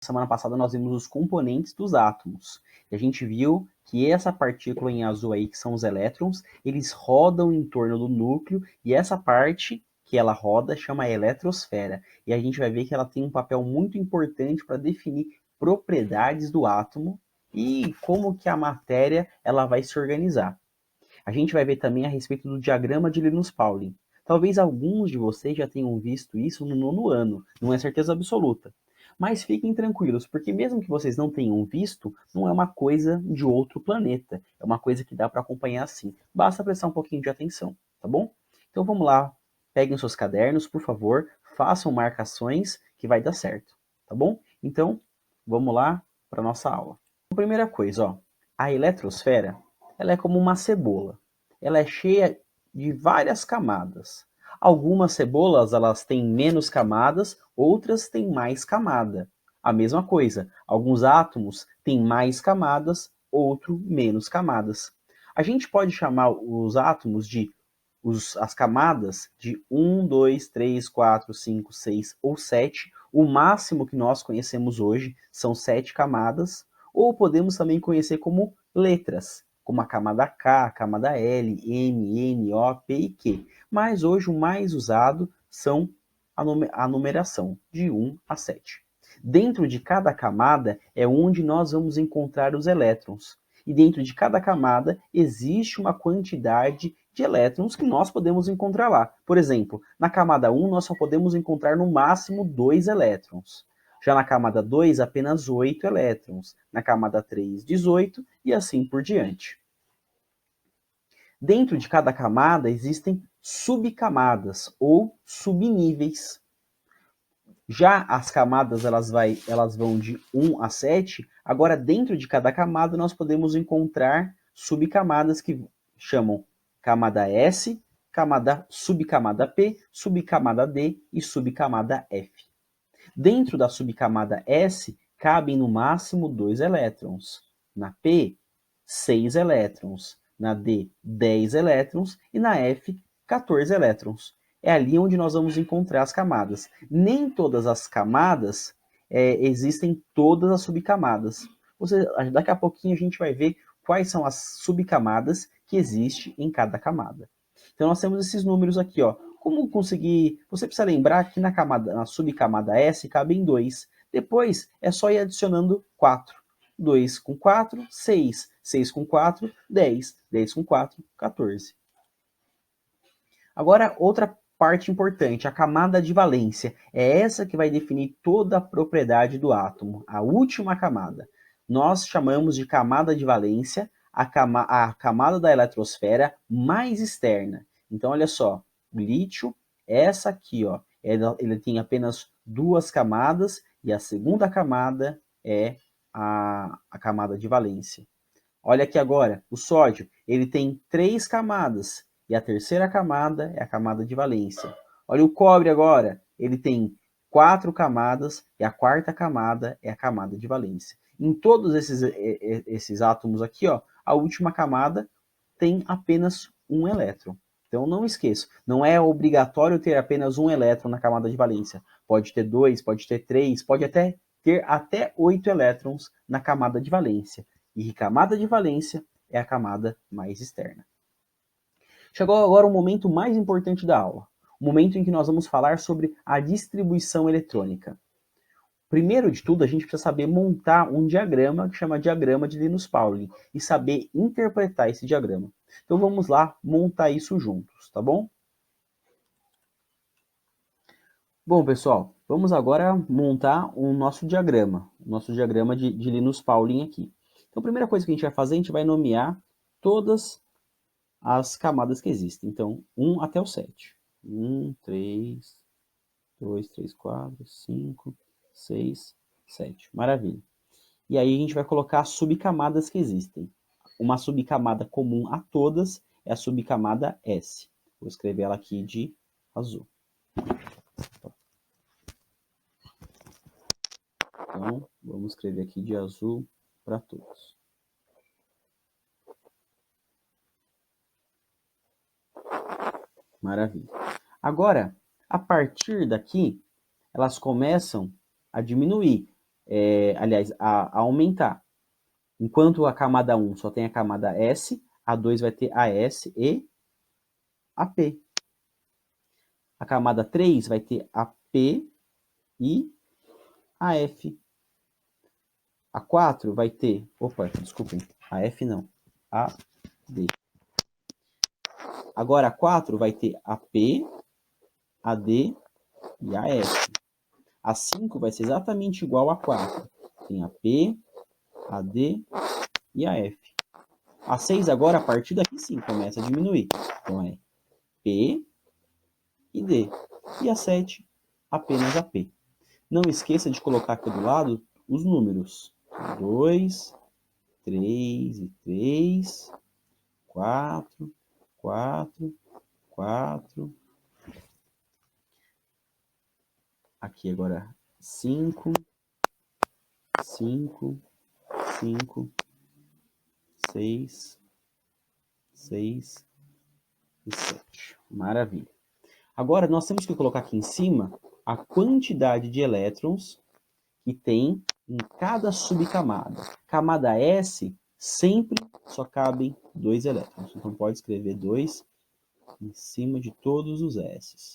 Semana passada nós vimos os componentes dos átomos. E a gente viu que essa partícula em azul aí, que são os elétrons, eles rodam em torno do núcleo, e essa parte que ela roda chama eletrosfera. E a gente vai ver que ela tem um papel muito importante para definir propriedades do átomo e como que a matéria ela vai se organizar. A gente vai ver também a respeito do diagrama de Linus-Pauling. Talvez alguns de vocês já tenham visto isso no nono ano, não é certeza absoluta. Mas fiquem tranquilos, porque mesmo que vocês não tenham visto, não é uma coisa de outro planeta. É uma coisa que dá para acompanhar sim. Basta prestar um pouquinho de atenção, tá bom? Então vamos lá, peguem os seus cadernos, por favor, façam marcações que vai dar certo, tá bom? Então, vamos lá para nossa aula. A primeira coisa, ó, a eletrosfera, ela é como uma cebola. Ela é cheia de várias camadas. Algumas cebolas elas têm menos camadas, outras têm mais camada. A mesma coisa, alguns átomos têm mais camadas, outros menos camadas. A gente pode chamar os átomos de as camadas de 1, 2, 3, 4, 5, 6 ou 7. O máximo que nós conhecemos hoje são 7 camadas, ou podemos também conhecer como letras, como a camada K, a camada L, M, N, O, P e Q. Mas hoje o mais usado são a numeração, de 1 a 7. Dentro de cada camada é onde nós vamos encontrar os elétrons. E dentro de cada camada existe uma quantidade de elétrons que nós podemos encontrar lá. Por exemplo, na camada 1 nós só podemos encontrar no máximo 2 elétrons. Já na camada 2, apenas 8 elétrons. Na camada 3, 18 e assim por diante. Dentro de cada camada existem subcamadas ou subníveis. Já as camadas elas vão de 1 a 7. Agora, dentro de cada camada, nós podemos encontrar subcamadas que chamam camada S, subcamada P, subcamada D e subcamada F. Dentro da subcamada S, cabem no máximo 2 elétrons. Na P, 6 elétrons. Na D, 10 elétrons. E na F, 14 elétrons. É ali onde nós vamos encontrar as camadas. Nem todas as camadas existem todas as subcamadas. Ou seja, daqui a pouquinho a gente vai ver quais são as subcamadas que existem em cada camada. Então nós temos esses números aqui, ó. Como conseguir? Você precisa lembrar que na subcamada S cabem 2. Depois é só ir adicionando 4. 2 com 4, 6. 6 com 4, 10. 10 com 4, 14. Agora, outra parte importante, a camada de valência. É essa que vai definir toda a propriedade do átomo, a última camada. Nós chamamos de camada de valência a camada da eletrosfera mais externa. Então, olha só, o lítio, essa aqui, ó, ele tem apenas 2 camadas e a segunda camada é a camada de valência. Olha aqui agora, o sódio, ele tem 3 camadas e a terceira camada é a camada de valência. Olha o cobre agora, ele tem 4 camadas e a quarta camada é a camada de valência. Em todos esses átomos aqui, ó, a última camada tem apenas um elétron. Então não esqueça, não é obrigatório ter apenas um elétron na camada de valência. Pode ter 2, pode ter 3, pode até ter até 8 elétrons na camada de valência. E camada de valência é a camada mais externa. Chegou agora o momento mais importante da aula, o momento em que nós vamos falar sobre a distribuição eletrônica. Primeiro de tudo, a gente precisa saber montar um diagrama que chama diagrama de Linus-Pauling e saber interpretar esse diagrama. Então vamos lá montar isso juntos, tá bom? Bom, pessoal, vamos agora montar o nosso diagrama de Linus-Pauling aqui. Então a primeira coisa que a gente vai fazer, a gente vai nomear todas as camadas que existem. Então, 1 até o 7. 1, 3, 2, 3, 4, 5, 6, 7. Maravilha. E aí a gente vai colocar as subcamadas que existem. Uma subcamada comum a todas é a subcamada S. Vou escrever ela aqui de azul. Então, vamos escrever aqui de azul para todos. Maravilha. Agora, a partir daqui, elas começam a diminuir. aliás, a aumentar. Enquanto a camada 1 só tem a camada S, a 2 vai ter a S e a P. A camada 3 vai ter a P e a F. A 4 vai ter, desculpem, a F não, a D. Agora a 4 vai ter a P, a D e a F. A 5 vai ser exatamente igual a 4. Tem a P, a D e a F. A 6 agora, a partir daqui sim, começa a diminuir. Então é P e D. E a 7, apenas a P. Não esqueça de colocar aqui do lado os números. 2, 3 e 3, 4, 4, 4. Aqui agora 5, 5, 5, 6, 6 e 7. Maravilha. Agora nós temos que colocar aqui em cima a quantidade de elétrons que tem em cada subcamada. Camada S sempre só cabem 2 elétrons. Então pode escrever 2 em cima de todos os S's.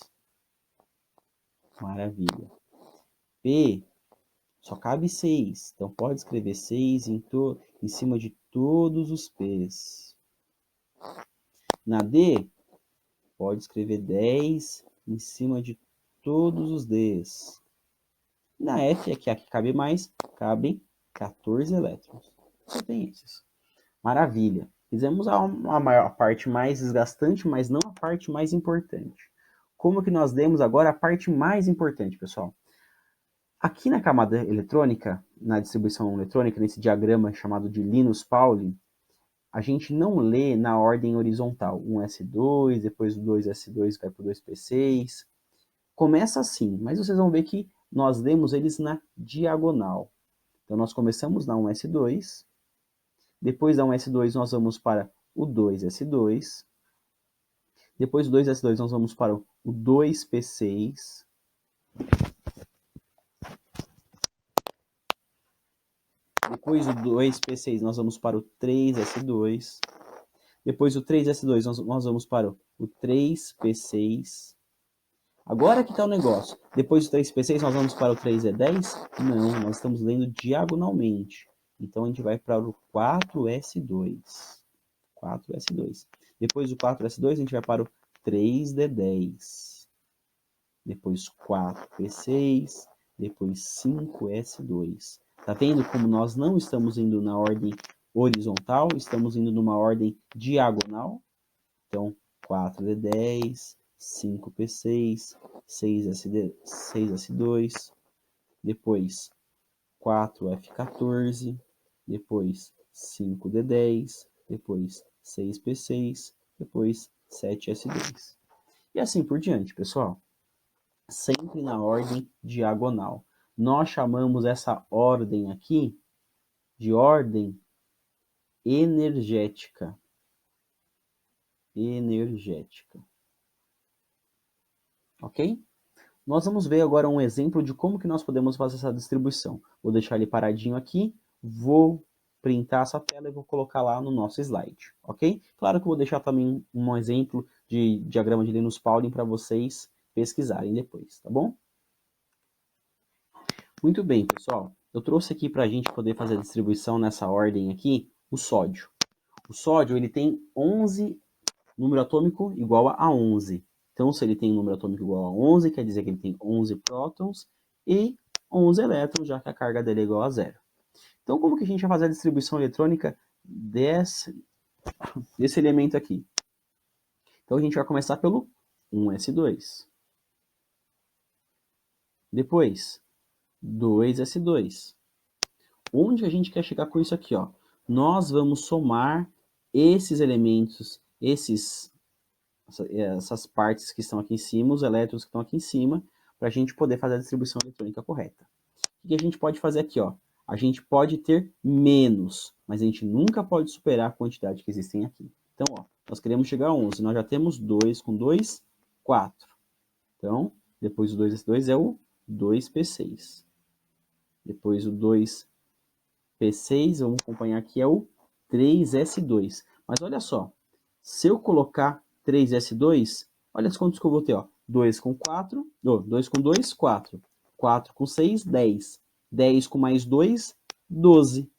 Maravilha. P só cabe 6. Então pode escrever 6 em cima de todos os P's. Na D, pode escrever 10 em cima de todos os D's. Na F, que é a que cabe mais, cabem 14 elétrons. Só tem esses. Maravilha. Fizemos a parte mais desgastante, mas não a parte mais importante. Como que nós demos agora a parte mais importante, pessoal? Aqui na camada eletrônica, na distribuição eletrônica, nesse diagrama chamado de Linus-Pauling, a gente não lê na ordem horizontal. 1S2, depois o 2S2 vai para o 2P6. Começa assim, mas vocês vão ver que nós lemos eles na diagonal. Então, nós começamos na 1S2, depois da 1S2 nós vamos para o 2S2, depois do 2S2 nós vamos para o 2P6, depois do 2P6 nós vamos para o 3S2, depois do 3S2 nós vamos para o 3P6. Agora que está o negócio. Depois do 3P6 nós vamos para o 3E10? Não, nós estamos lendo diagonalmente. Então a gente vai para o 4S2. 4S2. Depois do 4S2 a gente vai para o 3D10. Depois 4P6. Depois 5S2. Tá vendo como nós não estamos indo na ordem horizontal, estamos indo numa ordem diagonal? Então 4D10, 5P6, 6S2, depois 4F14, depois 5D10, depois 6P6, depois 7S2. E assim por diante, pessoal. Sempre na ordem diagonal. Nós chamamos essa ordem aqui de ordem energética. Ok? Nós vamos ver agora um exemplo de como que nós podemos fazer essa distribuição. Vou deixar ele paradinho aqui, vou printar essa tela e vou colocar lá no nosso slide, ok? Claro que eu vou deixar também um exemplo de diagrama de Linus-Pauling para vocês pesquisarem depois, tá bom? Muito bem, pessoal. Eu trouxe aqui para a gente poder fazer a distribuição nessa ordem aqui, o sódio. O sódio ele tem 11, número atômico igual a 11. Então, se ele tem um número atômico igual a 11, quer dizer que ele tem 11 prótons e 11 elétrons, já que a carga dele é igual a 0. Então, como que a gente vai fazer a distribuição eletrônica desse elemento aqui? Então, a gente vai começar pelo 1s2. Depois, 2s2. Onde a gente quer chegar com isso aqui? Ó? Nós vamos somar esses elementos, essas partes que estão aqui em cima, os elétrons que estão aqui em cima, para a gente poder fazer a distribuição eletrônica correta. O que a gente pode fazer aqui? Ó? A gente pode ter menos, mas a gente nunca pode superar a quantidade que existem aqui. Então, ó, nós queremos chegar a 11, nós já temos 2, com 2, 4. Então, depois do 2S2 é o 2P6. Depois o 2p6, vamos acompanhar aqui, é o 3s2. Mas olha só, se eu colocar 3s2, olha os quantos que eu vou ter, ó. 2 com 4, 2 com 2, 4. 4 com 6, 10. 10 com mais 2, 12.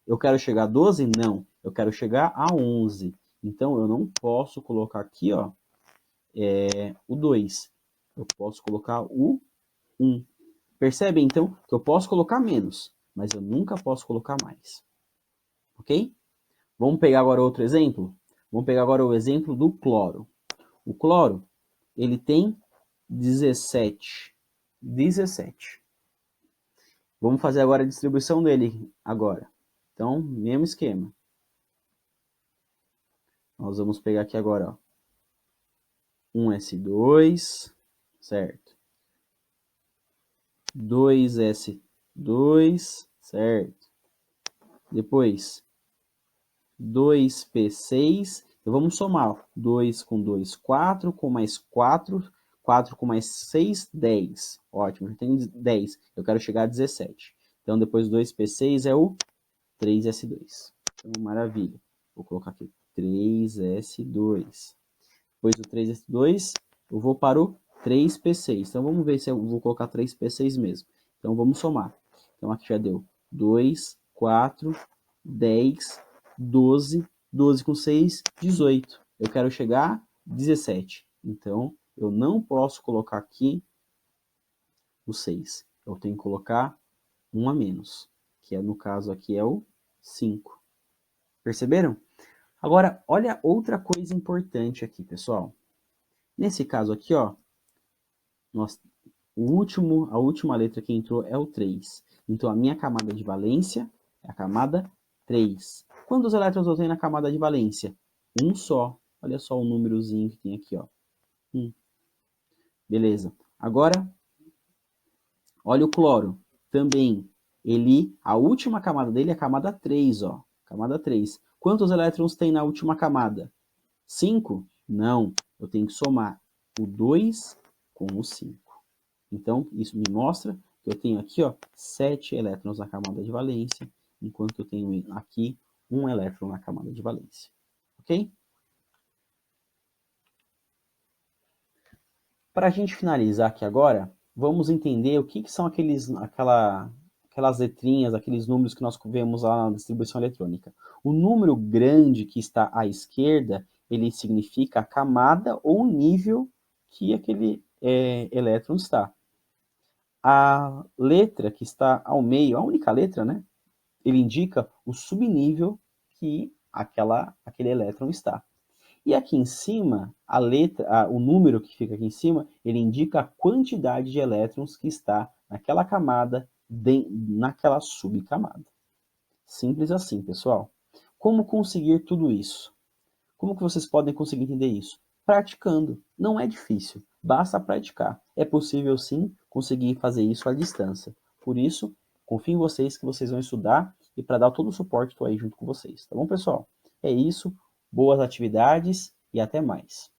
Eu quero chegar a 12? Não. Eu quero chegar a 11. Então, eu não posso colocar aqui, ó, o 2. Eu posso colocar o 1. Percebe, então, que eu posso colocar menos, mas eu nunca posso colocar mais. Ok? Vamos pegar agora outro exemplo? Vamos pegar agora o exemplo do cloro. O cloro, ele tem 17. 17. Vamos fazer agora a distribuição dele agora. Então, mesmo esquema. Nós vamos pegar aqui agora, ó, 1s2, certo? 2s2, certo? Depois, 2p6, então vamos somar, ó. 2 com 2, 4, com mais 4, 4 com mais 6, 10. Ótimo, já tem 10, eu quero chegar a 17. Então, depois do 2p6 é o 3s2. Então, maravilha. Vou colocar aqui 3s2. Depois do 3s2, eu vou para o 3p6. Então, vamos ver se eu vou colocar 3p6 mesmo. Então, vamos somar. Então, aqui já deu 2, 4, 10, 12. 12 com 6, 18. Eu quero chegar a 17. Então, eu não posso colocar aqui o 6. Eu tenho que colocar 1 a menos, que no caso aqui é o 5. Perceberam? Agora, olha outra coisa importante aqui, pessoal. Nesse caso aqui, ó, a última letra que entrou é o 3. Então, a minha camada de valência é a camada 3. Quantos elétrons eu tenho na camada de valência? Um só. Olha só o númerozinho que tem aqui, ó. Beleza. Agora, olha o cloro. Também, a última camada dele é a camada 3, ó. Camada 3. Quantos elétrons tem na última camada? 5? Não. Eu tenho que somar o 2 com o 5. Então, isso me mostra que eu tenho aqui, ó, 7 elétrons na camada de valência, enquanto eu tenho aqui 1 elétron na camada de valência. Ok? Para a gente finalizar aqui agora, vamos entender o que são aquelas letrinhas, aqueles números que nós vemos lá na distribuição eletrônica. O número grande que está à esquerda, ele significa a camada ou o nível que aquele elétron está. A letra que está ao meio, a única letra, né? Ele indica o subnível que aquele elétron está. E aqui em cima, o número que fica aqui em cima, ele indica a quantidade de elétrons que está naquela camada, naquela subcamada. Simples assim, pessoal. Como conseguir tudo isso? Como que vocês podem conseguir entender isso? Praticando. Não é difícil, basta praticar. É possível sim conseguir fazer isso à distância. Por isso, confio em vocês que vocês vão estudar e para dar todo o suporte estou aí junto com vocês. Tá bom, pessoal? É isso. Boas atividades e até mais.